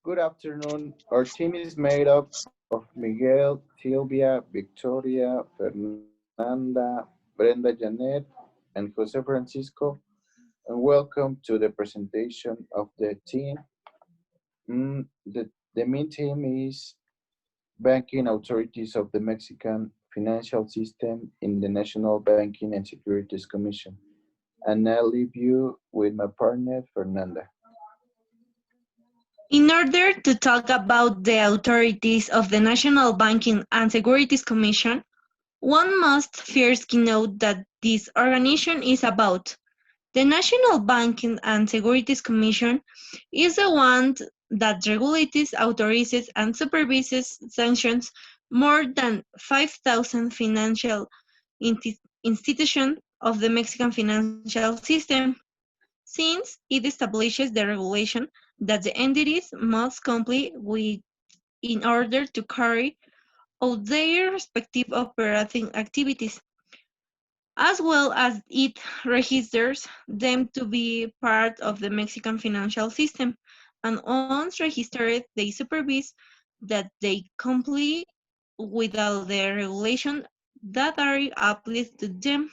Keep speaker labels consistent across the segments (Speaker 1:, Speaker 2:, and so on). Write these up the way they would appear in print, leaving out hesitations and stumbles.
Speaker 1: Good afternoon. Our team is made up of Miguel, Silvia, Victoria, Fernanda, Brenda Janet, and Jose Francisco, and welcome to the presentation of the team. The main theme is banking authorities of the Mexican financial system in the National Banking and Securities Commission. And I'll leave you with my partner, Fernanda.
Speaker 2: In order to talk about the authorities of the National Banking and Securities Commission, one must first note that this organization is about. The National Banking and Securities Commission is the one that regulates, authorizes, and supervises sanctions more than 5,000 financial institutions of the Mexican financial system, since it establishes the regulation that the entities must comply with in order to carry out their respective operating activities, as well as it registers them to be part of the Mexican financial system, and once registered, they supervise that they comply with all the regulations that are applied to them,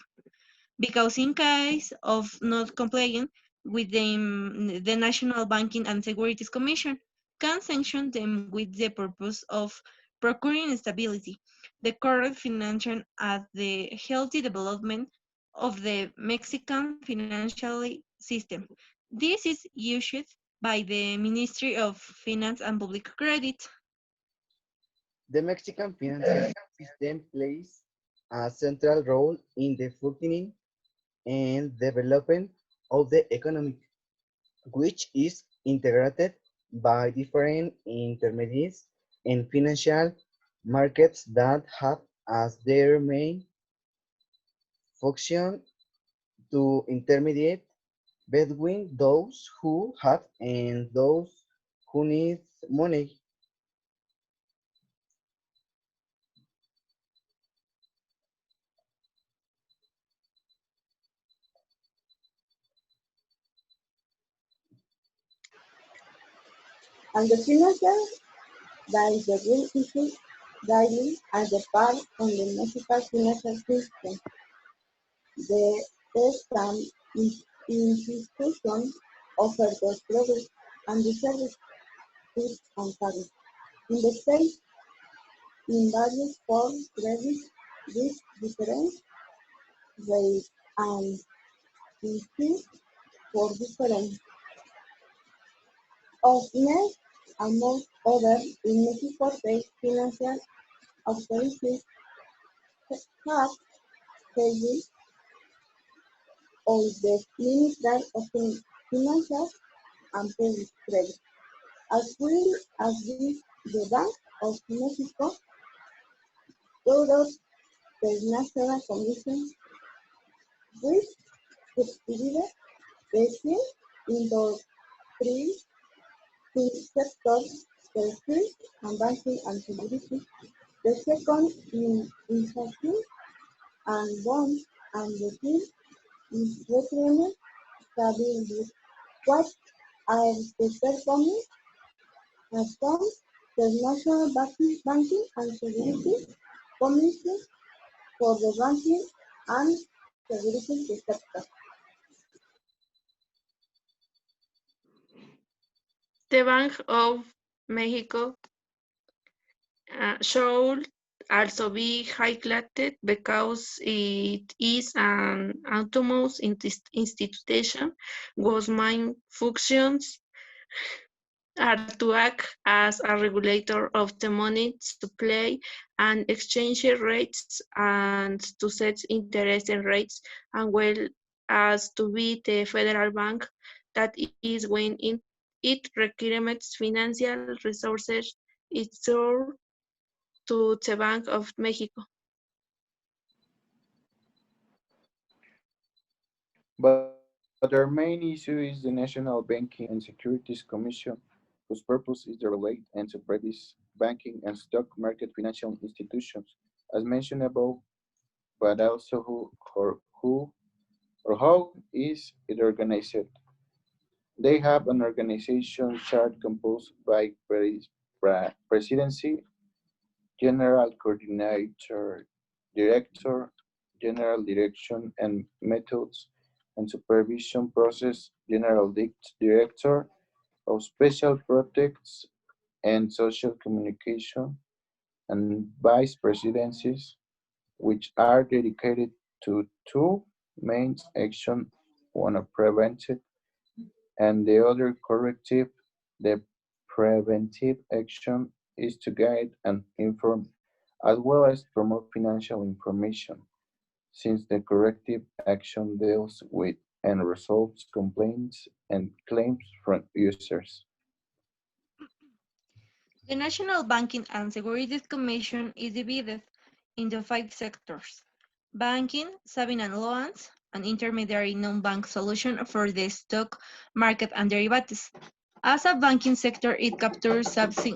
Speaker 2: because in case of not complying with the National Banking and Securities Commission can sanction them with the purpose of procuring stability, the correct financing and the healthy development of the Mexican financial system. This is issued by the Ministry of Finance and Public Credit.
Speaker 3: The Mexican financial system plays a central role in the functioning and development of the economy, which is integrated by different intermediaries and financial markets that have as their main function to intermediate between those who have and those who need money.
Speaker 4: And the financial that is the real issue daily as a part of the Mexican financial system. The state institutions offer those products and the services and service. In the state, in various forms, credit with different rates and fees for different of net, among others, in Mexico, the financial authorities have paid all the Ministry of Finances and Public Credit, as well as the Bank of Mexico, throughout the National Commission, which subdivided the field into three sectors: the first and banking and security, the second in inflation and bonds, and the third is retirement stability. What are the performing from the National Banking and Security Commission for the banking and security sector?
Speaker 2: The Bank of Mexico should also be highlighted because it is an autonomous institution whose main functions are to act as a regulator of the money supply and exchange rates and to set interest rates, and well as to be the federal bank that is when it requires financial resources is sourced to the Bank of Mexico.
Speaker 1: But our main issue is the National Banking and Securities Commission, whose purpose is to regulate and supervise banking and stock market financial institutions, as mentioned above, but also who or how is it organized? They have an organization chart composed by presidency, general coordinator, director, general direction and methods and supervision process, general director of special projects and social communication, and vice presidencies, which are dedicated to two main actions, one a preventive and the other corrective. The preventive action is to guide and inform as well as promote financial information, since the corrective action deals with and resolves complaints and claims from users.
Speaker 2: The National Banking and Securities Commission is divided into 5 sectors: banking, saving and loans, an intermediary non-bank solution for the stock market and derivatives. As a banking sector, it captures something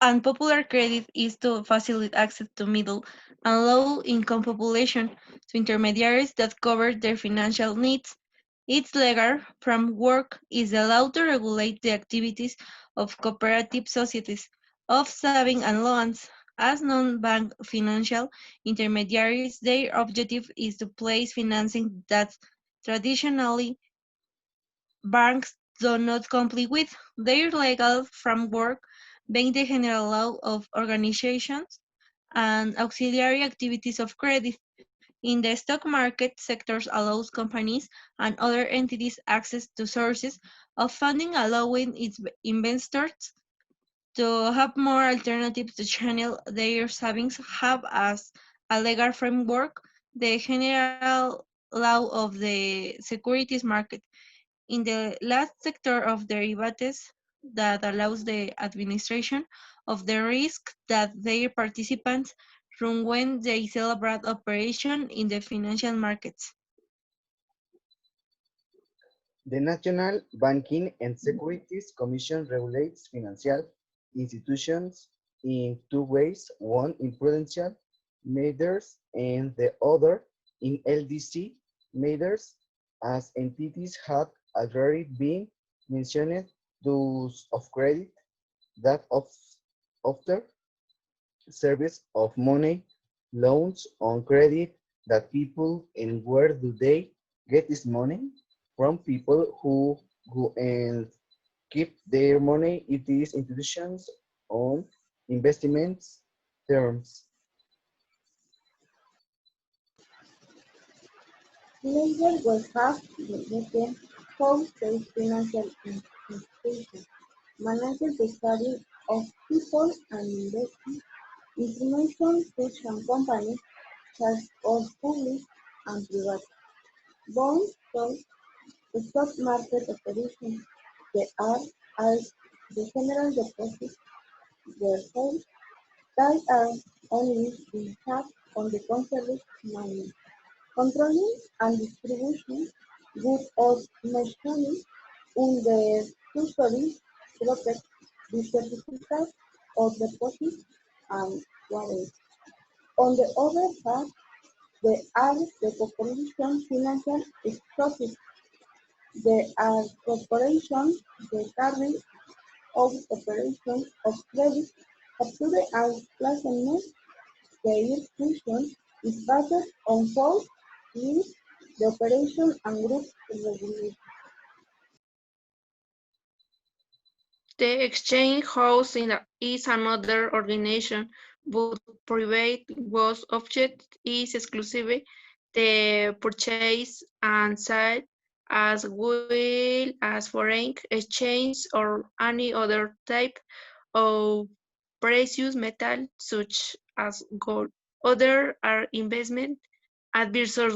Speaker 2: and popular credit is to facilitate access to middle and low-income population to intermediaries that cover their financial needs. Its legal framework is the law to regulate the activities of cooperative societies, of saving and loans. As non-bank financial intermediaries, their objective is to place financing that traditionally banks do not comply with. Their legal framework being the general law of organizations and auxiliary activities of credit. In the stock market, sectors allows companies and other entities access to sources of funding, allowing its investors to have more alternatives to channel their savings have as a legal framework the general law of the securities market. In the last sector of derivatives that allows the administration of the risk that their participants run when they celebrate operation in the financial markets.
Speaker 3: The National Banking and Securities Commission regulates financial institutions in two ways, one in prudential matters and the other in LDC matters. As entities have already been mentioned, those of credit, that of after service of money, loans on credit that people, and where do they get this money? From people who go and keep their money in these institutions on investments terms.
Speaker 4: Later will have the weekend how-based financial institutions manage the study of people and investing information such as companies such as public and private bonds, so the stock market operations. They are as the general deposits, therefore, they are only in charge on the conservative money. Controlling and distribution good of machinery in the treasury protect the certificate of deposit and warrant. On the other hand, there are the corporation financial structures. There are corporations that carry out operations of credit, capture and placement. Their function is based on both risk, the operation and group regulation.
Speaker 2: The exchange house is another organization, but private whose object is exclusively the purchase and sale as well as foreign exchange or any other type of precious metal such as gold. Other are investment advisors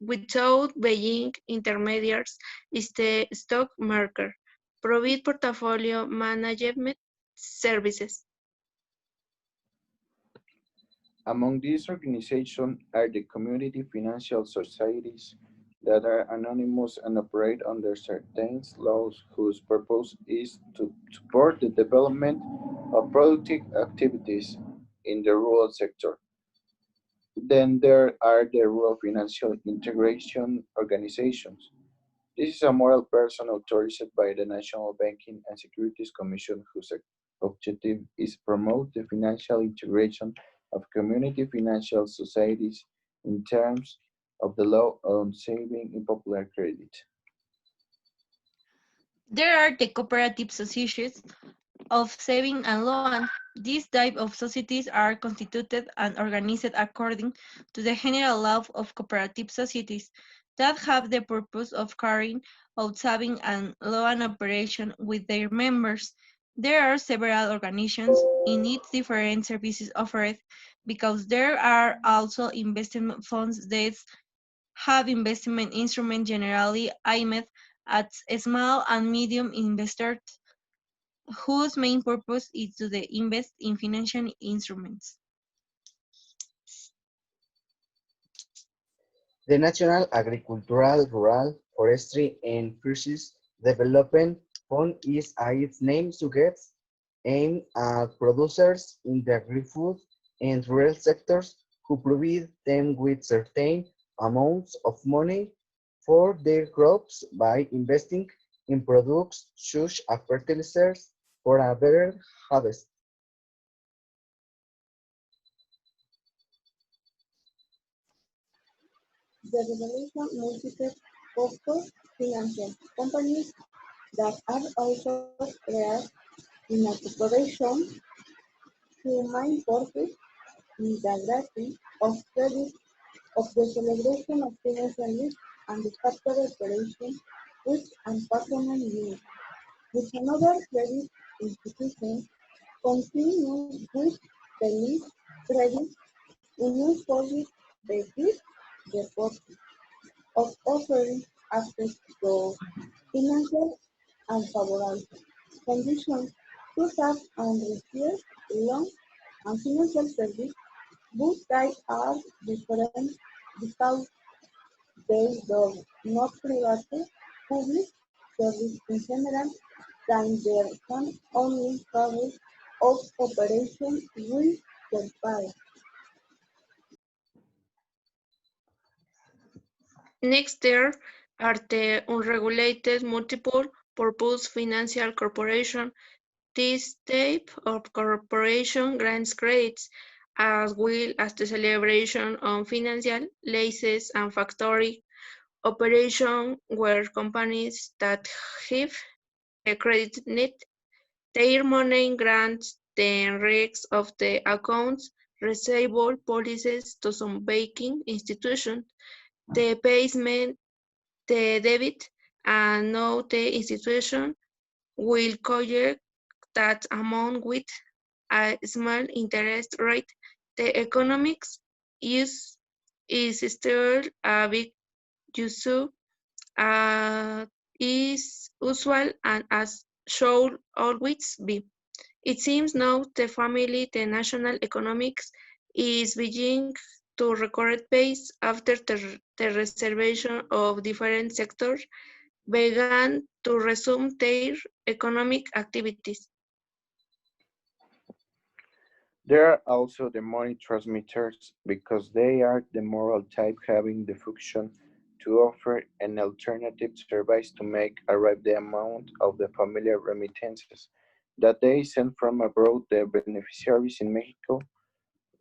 Speaker 2: without being intermediaries is the stock market, provide portfolio management services.
Speaker 1: Among these organizations are the community financial societies, that are anonymous and operate under certain laws whose purpose is to support the development of productive activities in the rural sector. Then there are the rural financial integration organizations. This is a moral person authorized by the National Banking and Securities Commission whose objective is promote the financial integration of community financial societies in terms of the law on saving in popular credit.
Speaker 2: There are the cooperative societies of saving and loan. These type of societies are constituted and organized according to the general law of cooperative societies that have the purpose of carrying out saving and loan operation with their members. There are several organizations in each different services offered because there are also investment funds that have investment instruments generally aimed at small and medium investors whose main purpose is to invest in financial instruments.
Speaker 3: The National Agricultural, Rural, Forestry and Fisheries Development Fund is, as its name suggests, aimed at producers in the agri-food and rural sectors who provide them with certain amounts of money for their crops by investing in products such as fertilizers for a better harvest.
Speaker 4: The revelation multiple purpose financial companies that are also created in a corporation whose main purpose is the granting of credit of the celebration of financial needs and the factory operation with and patronage unit, which another credit institution continue with the lease credit union service the gift the purpose of offering access to financial and favorable conditions to have and receive loan and financial service, but they are different because they do not provide public service in general than their can only cover of operation with third party.
Speaker 5: Next there are the unregulated multiple-purpose financial corporation. This type of corporation grants credits as well as the celebration of financial leases and factory operation where companies that have a credit need their money grants the risks of the accounts receivable policies to some banking institution. The payment the debit and now the institution will collect that amount with a small interest rate. The economics use is still a big issue, is usual and as should always be. It seems now the family, the national economics is beginning to record pace after the reservation of different sectors began to resume their economic activities.
Speaker 1: There are also the money transmitters because they are the moral type having the function to offer an alternative service to make arrive the amount of the familiar remittances that they send from abroad the beneficiaries in Mexico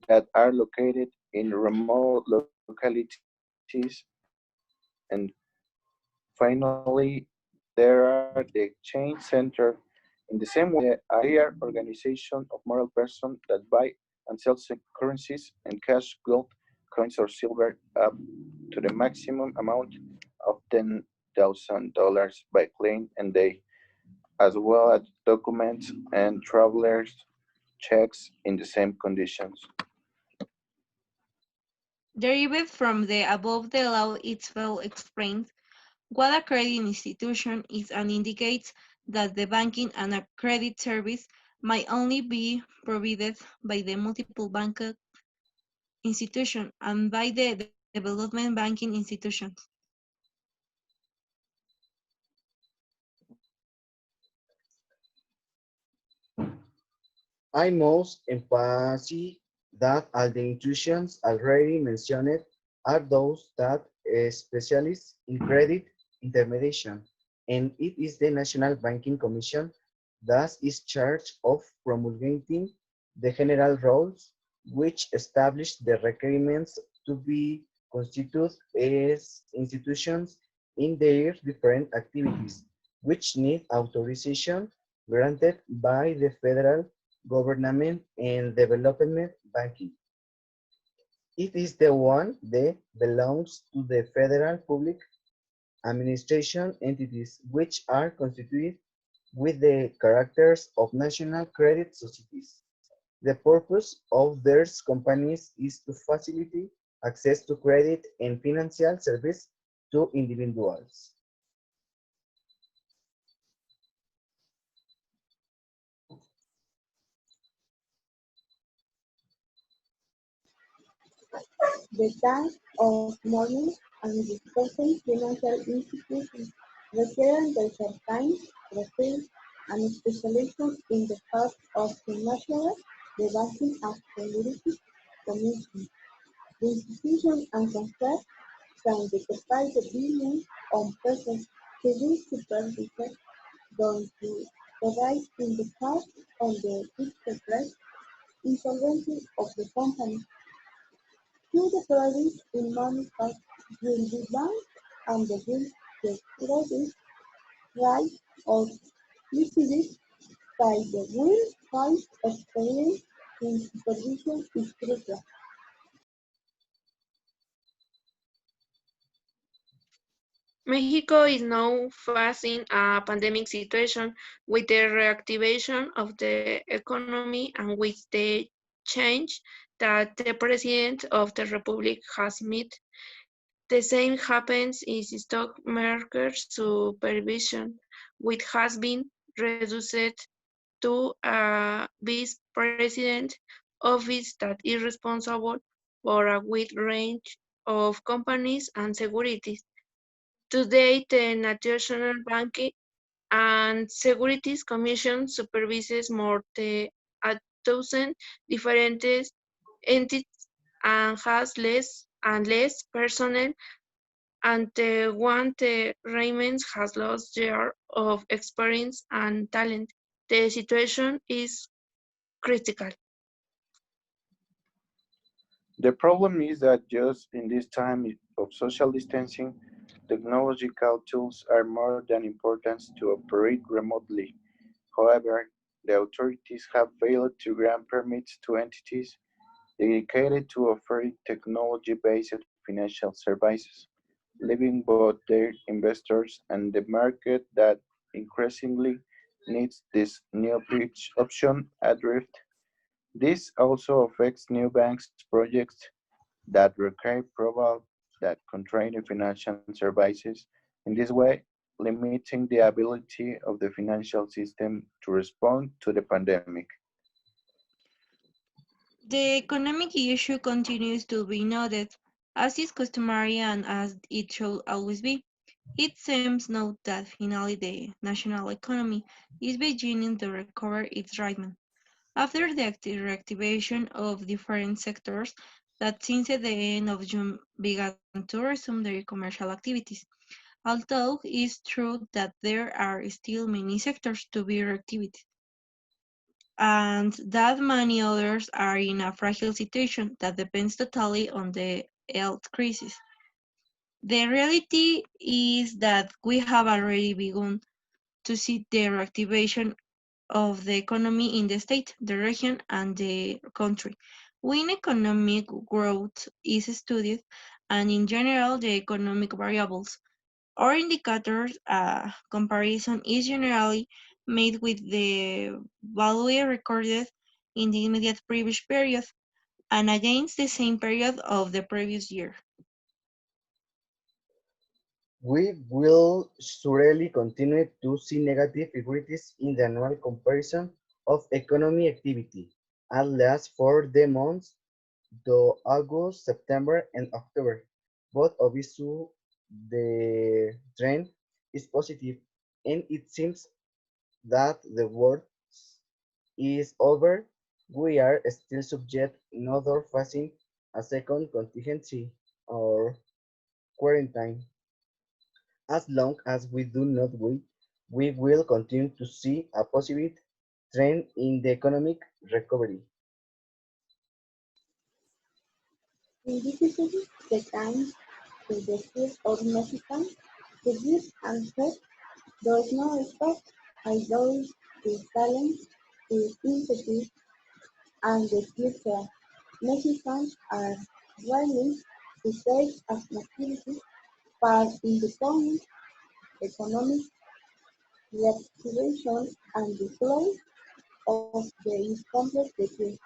Speaker 1: that are located in remote localities. And finally, there are the exchange center. In the same way, they are organization of moral persons that buy and sell currencies and cash, gold, coins, or silver up to the maximum amount of $10,000 by plane and day, as well as documents and travelers checks in the same conditions.
Speaker 2: Derived from the above, the law itself explains what a credit institution is and indicates that the banking and a credit service might only be provided by the multiple bank institution and by the development banking institutions.
Speaker 3: I must emphasize that all the institutions already mentioned are those that specialize in credit intermediation, and it is the National Banking Commission that is charged of promulgating the general rules which establish the requirements to be constituted as institutions in their different activities, which need authorization granted by the federal government and development banking. It is the one that belongs to the federal public administration entities, which are constituted with the characters of national credit societies. The purpose of their companies is to facilitate access to credit and financial service to individuals.
Speaker 4: The task of modeling and discussing financial institutions requiring the certain profile and specialization in the part of the National, the Banking and Securities Commission. The institution and concept can decipher the billions of pesos to be supervised done to provide in the cost on the enterprise insolvency of the company. To the credit in money cost will be bank and the will the credit right or received by the will find experience in supervision is crucial.
Speaker 5: Mexico is now facing a pandemic situation with the reactivation of the economy and with the change that the President of the Republic has made. The same happens in stock market supervision, which has been reduced to a vice president office that is responsible for a wide range of companies and securities. Today, the National Banking and Securities Commission supervises more than a dozen different entities and has less and less personnel, and the one that remains has lost years of experience and talent. The situation is critical.
Speaker 1: The problem is that just in this time of social distancing, technological tools are more than important to operate remotely. However, the authorities have failed to grant permits to entities dedicated to offering technology-based financial services, leaving both their investors and the market that increasingly needs this new bridge option adrift. This also affects new banks projects that require approval that constrain financial services. In this way, limiting the ability of the financial system to respond to the pandemic.
Speaker 2: The economic issue continues to be noted, as is customary and as it should always be. It seems now that finally the national economy is beginning to recover its rhythm. After the reactivation of different sectors that since the end of June began to resume their commercial activities, although it's true that there are still many sectors to be reactivated and that many others are in a fragile situation that depends totally on the health crisis. The reality is that we have already begun to see the reactivation of the economy in the state, the region, and the country. When economic growth is studied, and in general, the economic variables or indicators comparison is generally made with the value recorded in the immediate previous period and against the same period of the previous year.
Speaker 3: We will surely continue to see negative figures in the annual comparison of economic activity, at least for the months to August, September, and October. But obviously, the trend is positive, and it seems that the worst is over we are still subject not or facing a second contingency or quarantine. As long as we do not wait, we will continue to see a positive trend in the economic recovery.
Speaker 4: In difficult the times to the field of Mexican, the youth and faith does not expect idols to talent, to sympathy, and the future. Mexicans are willing to take as an activity part in the current economic reactivation and deploy of the complex decree.